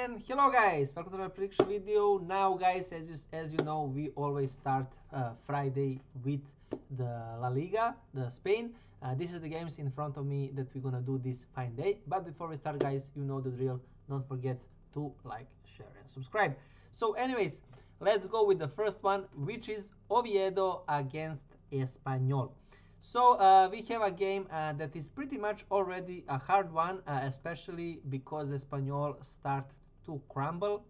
And hello guys, welcome to the prediction video. Now guys, as you know, we always start Friday with the La Liga, the Spain. This is the games in front of me that we're gonna do this fine day. But before we start guys, you know the drill. Don't forget to like, share and subscribe. So anyways, let's go with the first one, which is Oviedo against Espanyol. So we have a game that is pretty much already a hard one, especially because Espanyol start to crumble.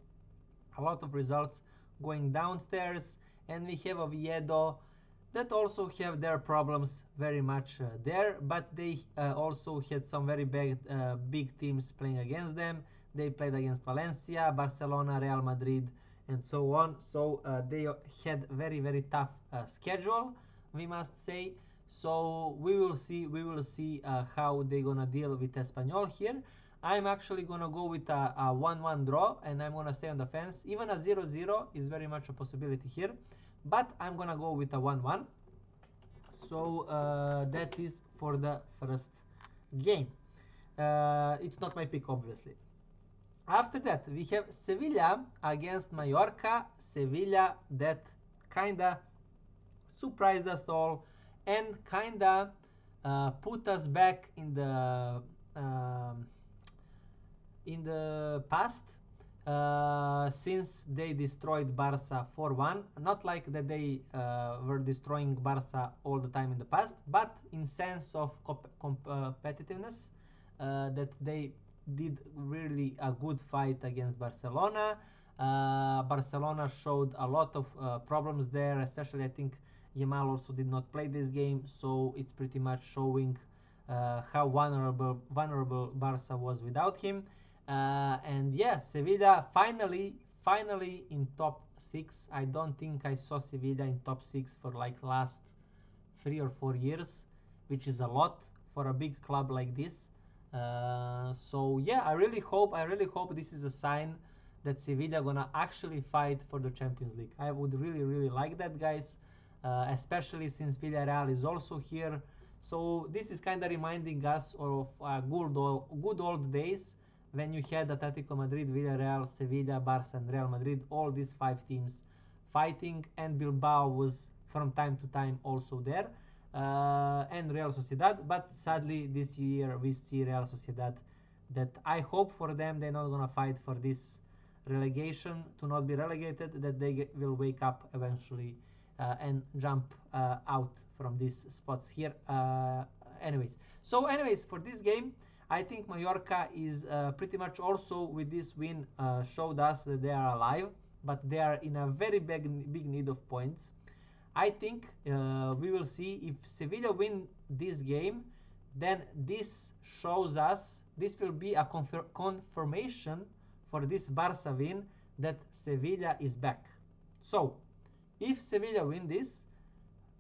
A lot of results going downstairs, and we have Oviedo that also have their problems very much there, but they also had some very big teams playing against them. They played against Valencia, Barcelona, Real Madrid, and so on. So they had very tough schedule, we must say. So we will see how they're gonna deal with Espanyol here. I'm actually gonna go with a 1-1 draw, and I'm gonna stay on the fence. Even a 0-0 is very much a possibility here, but I'm gonna go with a 1-1. So that is for the first game. It's not my pick, obviously. After that, we have Sevilla against Mallorca. Sevilla that kinda surprised us all and kinda put us back in the past, since they destroyed Barca 4-1. Not like that they were destroying Barca all the time in the past, but in sense of competitiveness, that they did really a good fight against Barcelona. Barcelona showed a lot of problems there, especially I think Yamal also did not play this game, so it's pretty much showing how vulnerable Barca was without him. And yeah, Sevilla finally in top 6. I don't think I saw Sevilla in top 6 for like last 3 or 4 years, which is a lot for a big club like this. So yeah, I really hope this is a sign that Sevilla gonna actually fight for the Champions League. I would really like that, guys, especially since Villarreal is also here. So this is kind of reminding us of good old days when you had Atletico Madrid, Villarreal, Sevilla, Barca, and Real Madrid, all these 5 teams fighting, and Bilbao was from time to time also there, and Real Sociedad. But sadly, this year we see Real Sociedad that I hope for them they're not gonna fight for this relegation, to not be relegated, that they will wake up eventually and jump out from these spots here. Anyways, for this game, I think Mallorca is pretty much also with this win showed us that they are alive, but they are in a very big need of points. I think we will see if Sevilla win this game, then this shows us, this will be a confirmation for this Barca win that Sevilla is back. So if Sevilla win this,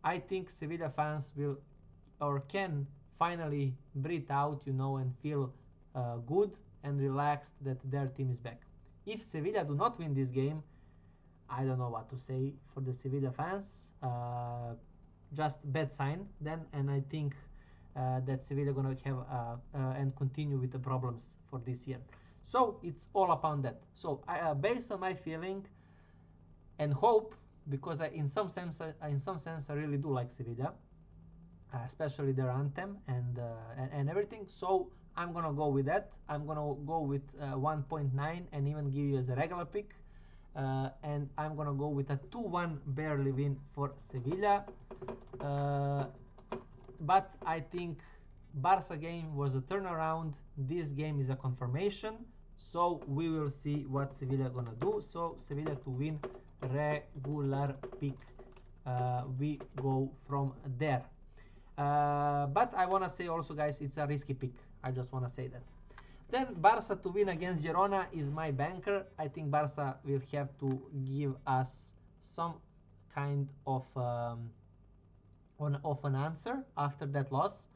I think Sevilla fans will or can finally breathe out, and feel good and relaxed that their team is back. If Sevilla do not win this game, I don't know what to say for the Sevilla fans. Just bad sign then, and I think that Sevilla gonna have and continue with the problems for this year. So it's all upon that. So based on my feeling and hope, because in some sense I really do like Sevilla, especially their anthem and everything. So I'm gonna go with that. I'm gonna go with 1.9 and even give you as a regular pick. And I'm gonna go with a 2-1 barely win for Sevilla. But I think Barca game was a turnaround. This game is a confirmation. So we will see what Sevilla gonna do. So Sevilla to win, regular pick. We go from there. But I want to say also, guys, it's a risky pick. I just want to say that. Then Barca to win against Girona is my banker. I think Barca will have to give us some kind of an answer after that loss,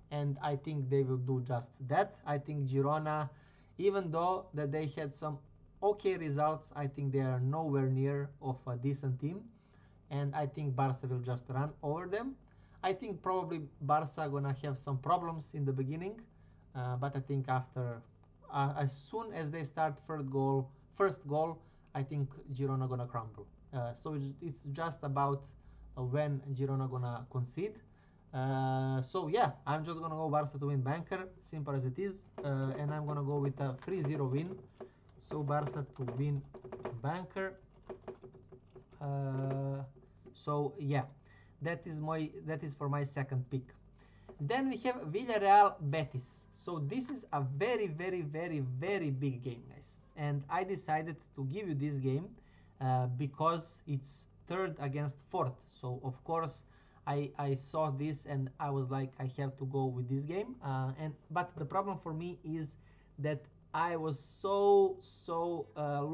and I think they will do just that. I think Girona, even though that they had some okay results, I think they are nowhere near of a decent team, and I think Barca will just run over them. I think probably Barca gonna have some problems in the beginning, but I think after as soon as they start third goal, first goal, I think Girona gonna crumble. So it's just about when Girona gonna concede. So yeah, I'm just gonna go Barca to win banker, simple as it is, and I'm gonna go with a 3-0 win. So Barca to win banker. So yeah, that is for my second pick. Then we have Villarreal Betis. So this is a very, very, very, very big game, guys. And I decided to give you this game because it's third against fourth. So of course I saw this and I was like, I have to go with this game. But the problem for me is that I was so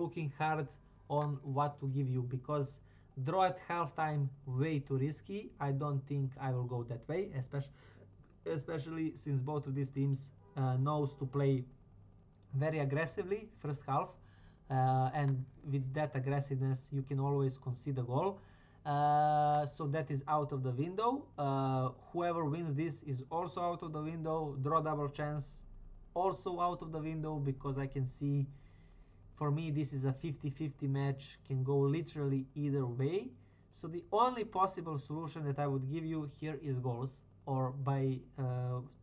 looking hard on what to give you, because draw at halftime, way too risky. I don't think I will go that way, especially since both of these teams knows to play very aggressively first half, and with that aggressiveness you can always concede a goal. So that is out of the window. Whoever wins this is also out of the window. Draw double chance, also out of the window, because I can see, for me this is a 50-50 match, can go literally either way. So the only possible solution that I would give you here is goals, or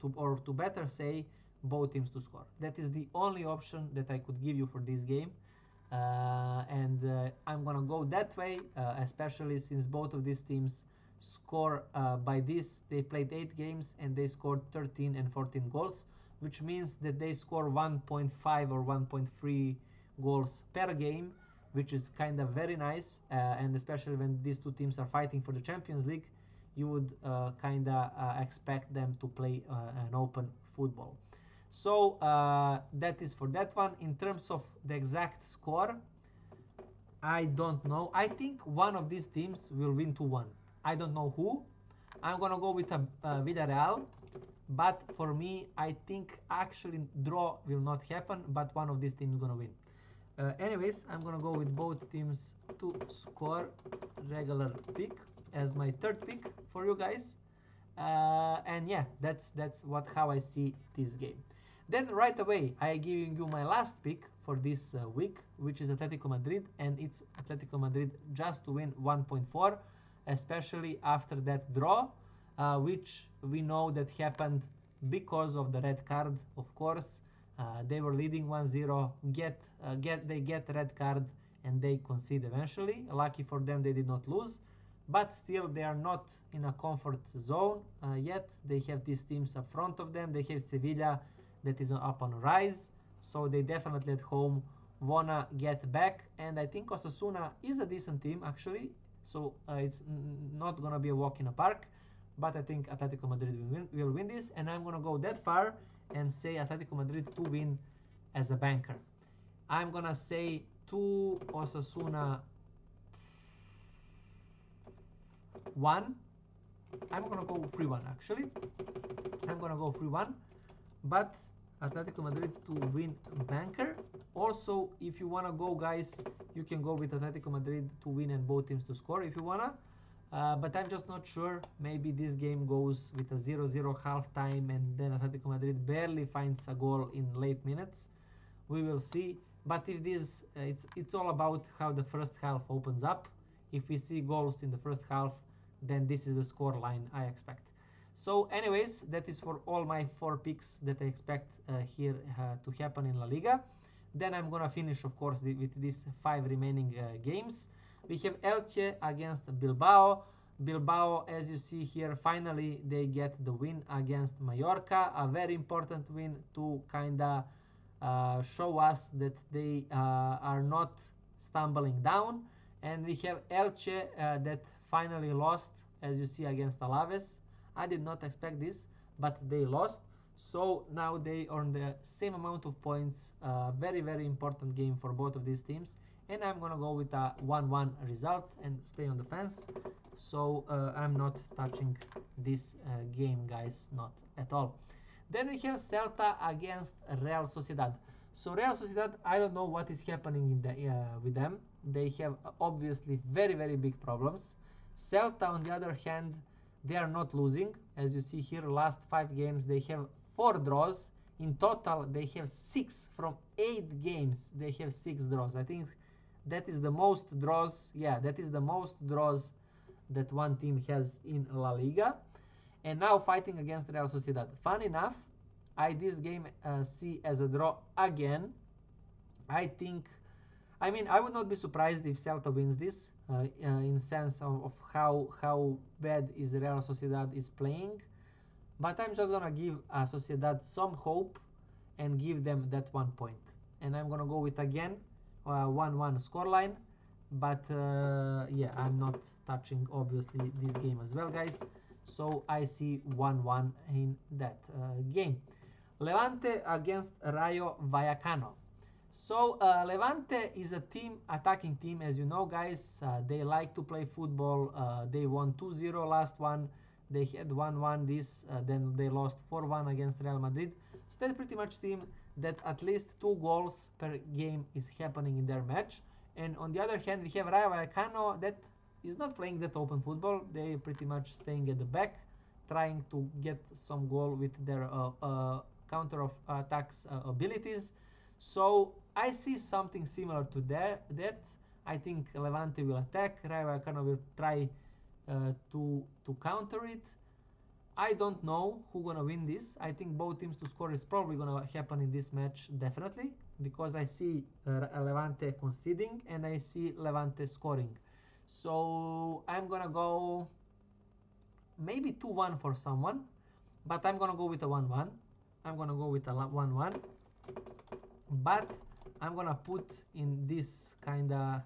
to better say, both teams to score. That is the only option that I could give you for this game. I'm gonna go that way, especially since both of these teams score by this. They played 8 games and they scored 13 and 14 goals, which means that they score 1.5 or 1.3 goals per game, which is kind of very nice. And especially when these two teams are fighting for the Champions League, you would kind of expect them to play an open football. So that is for that one. In terms of the exact score, I don't know. I think one of these teams will win 2-1. I don't know who. I'm gonna go with a Villarreal, but for me, I think actually draw will not happen, but one of these teams is gonna win. Anyways, I'm gonna go with both teams to score, regular pick as my third pick for you guys. And yeah, that's how I see this game. Then right away I giving you my last pick for this week, which is Atletico Madrid, and it's Atletico Madrid just to win 1.4, especially after that draw, which we know that happened because of the red card. Of course, they were leading 1-0, they get red card and they concede eventually. Lucky for them, they did not lose, but still they are not in a comfort zone yet. They have these teams up front of them. They have Sevilla that is up on a rise, so they definitely at home wanna get back. And I think Osasuna is a decent team actually, so it's not gonna be a walk in a park, but I think Atletico Madrid will win this, and I'm gonna go that far and say Atletico Madrid to win as a banker. I'm gonna say 2 Osasuna 1. I'm gonna go 3-1 actually. I'm gonna go 3-1, but Atletico Madrid to win banker. Also, if you wanna go, guys, you can go with Atletico Madrid to win and both teams to score if you wanna. But I'm just not sure. Maybe this game goes with a 0-0 halftime and then Atletico Madrid barely finds a goal in late minutes. We will see. But if this, it's all about how the first half opens up. If we see goals in the first half, then this is the score line I expect. So anyways, that is for all my 4 picks that I expect here to happen in La Liga. Then I'm gonna finish, of course, with these 5 remaining games. We have Elche against Bilbao. Bilbao, as you see here, finally they get the win against Mallorca. A very important win to kinda show us that they are not stumbling down. And we have Elche that finally lost, as you see, against Alaves. I did not expect this, but they lost. So now they earn the same amount of points. Very, very important game for both of these teams. And I'm gonna go with a 1-1 result and stay on the fence. So I'm not touching this game, guys, not at all. Then we have Celta against Real Sociedad. So Real Sociedad, I don't know what is happening with them. They have obviously very, very big problems. Celta, on the other hand, they are not losing. As you see here, last 5 games they have 4 draws. In total, they have 6 from 8 games. They have 6 draws. I think that is the most draws. Yeah, that is the most draws that one team has in La Liga. And now fighting against Real Sociedad. Fun enough, I this game see as a draw again. I think, I mean, I would not be surprised if Celta wins this in sense of how bad is Real Sociedad is playing. But I'm just gonna give Sociedad some hope and give them that 1 point. And I'm gonna go with again 1-1 scoreline. But yeah, I'm not touching obviously this game as well, guys. So I see 1-1 in that game. Levante against Rayo Vallecano. So Levante is a team, attacking team, as you know, guys. They like to play football. They won 2-0 last one. They had 1-1 this, then they lost 4-1 against Real Madrid. So that's pretty much team that at least 2 goals per game is happening in their match. And on the other hand, we have Rayo Vallecano that is not playing that open football. They pretty much staying at the back, trying to get some goal with their counter of attacks abilities. So I see something similar to that. I think Levante will attack. Rayo Vallecano will try to counter it. I don't know who gonna win this. I think both teams to score is probably gonna happen in this match, definitely, because I see Levante conceding and I see Levante scoring. So I'm gonna go maybe 2-1 for someone, but I'm gonna go with a 1-1. I'm gonna go with a 1-1, but I'm gonna put in this kinda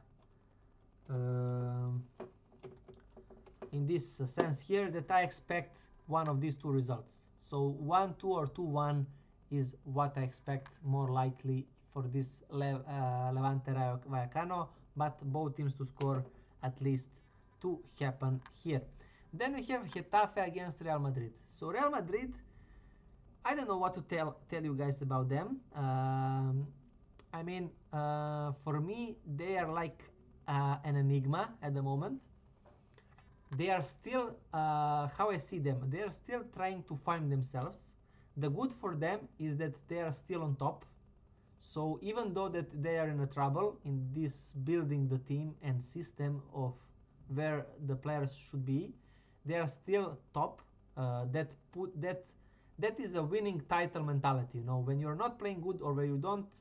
in this sense here that I expect one of these 2 results. So 1-2 or 2-1 is what I expect more likely for this Levante Rayo Vallecano, but both teams to score at least to happen here. Then we have Getafe against Real Madrid. So Real Madrid, I don't know what to tell you guys about them. I mean, for me, they are like an enigma at the moment. They are still, how I see them, they are still trying to find themselves. The good for them is that they are still on top. So even though that they are in a trouble in this building the team and system of where the players should be, they are still top. That is a winning title mentality. You know, when you're not playing good or where you don't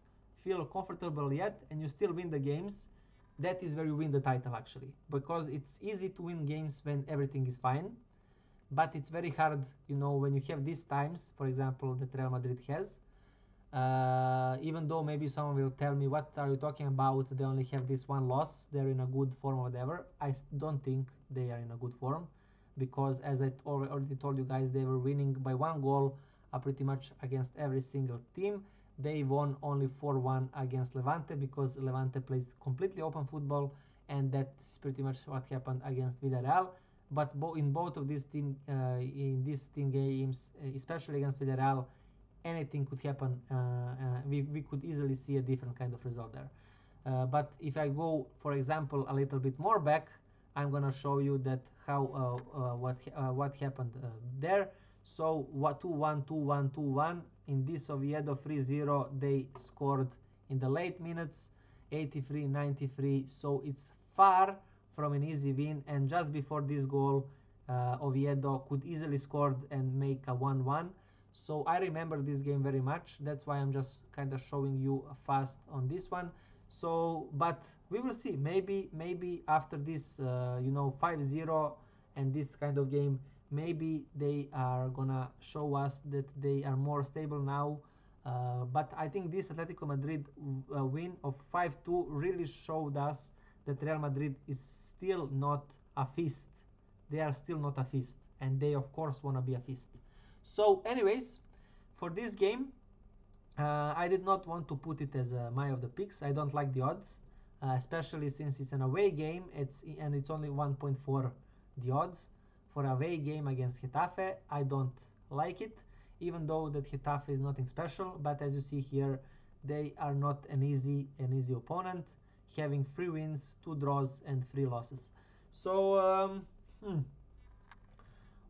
feel comfortable yet and you still win the games, that is where you win the title actually, because it's easy to win games when everything is fine, but it's very hard, you know, when you have these times, for example, that Real Madrid has. Even though maybe someone will tell me, what are you talking about, they only have this 1 loss, they're in a good form or whatever. I don't think they are in a good form, because as I already told you guys, they were winning by 1 goal pretty much against every single team. They won only 4-1 against Levante because Levante plays completely open football, and that's pretty much what happened against Villarreal. But in both of these team games, especially against Villarreal, anything could happen. We could easily see a different kind of result there. But if I go, for example, a little bit more back, I'm gonna show you that how what happened there. So 2-1, 2-1, 2-1. In this Oviedo 3-0, they scored in the late minutes, 83, 93. So it's far from an easy win. And just before this goal, Oviedo could easily score and make a 1-1. So I remember this game very much. That's why I'm just kind of showing you fast on this one. So, but we will see. Maybe after this, 5-0 and this kind of game, maybe they are gonna show us that they are more stable now. But I think this Atletico Madrid win of 5-2 really showed us that Real Madrid is still not a feast. They are still not a feast, and they of course wanna be a feast. So, anyways, for this game, I did not want to put it as my of the picks. I don't like the odds, especially since it's an away game. It's only 1.4 the odds for away game against Getafe. I don't like it, even though that Getafe is nothing special. But as you see here, they are not an easy opponent, having 3 wins, 2 draws, and 3 losses. So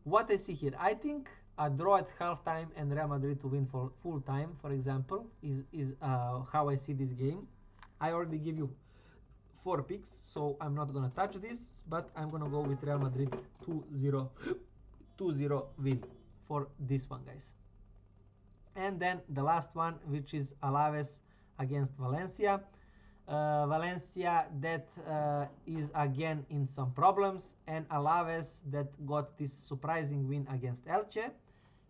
what I see here, I think a draw at halftime and Real Madrid to win for full time, for example, is how I see this game. I already give you 4 picks, so I'm not gonna touch this, but I'm gonna go with Real Madrid 2-0 2-0 win for this one, guys. And then the last one, which is Alaves against Valencia. Valencia that is again in some problems, and Alaves that got this surprising win against Elche.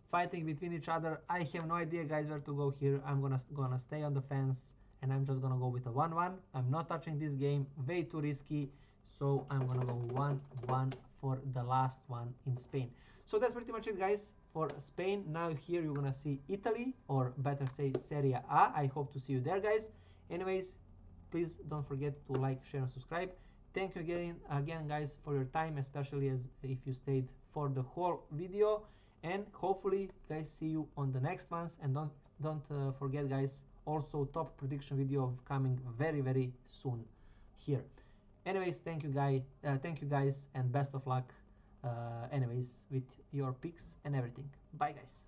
Fighting between each other. I have no idea, guys, where to go here. I'm gonna stay on the fence, and I'm just gonna go with a 1-1. I'm not touching this game, way too risky, so I'm gonna go 1-1 for the last one in Spain. So that's pretty much it, guys, for Spain. Now here you're gonna see Italy, or better say Serie A. I hope to see you there, guys. Anyways, please don't forget to like, share, and subscribe. Thank you again, guys, for your time, especially as if you stayed for the whole video. And hopefully, guys, see you on the next ones. And don't forget, guys, also top prediction video coming very soon here. Anyways, thank you guys, and best of luck anyways with your picks and everything. Bye, guys.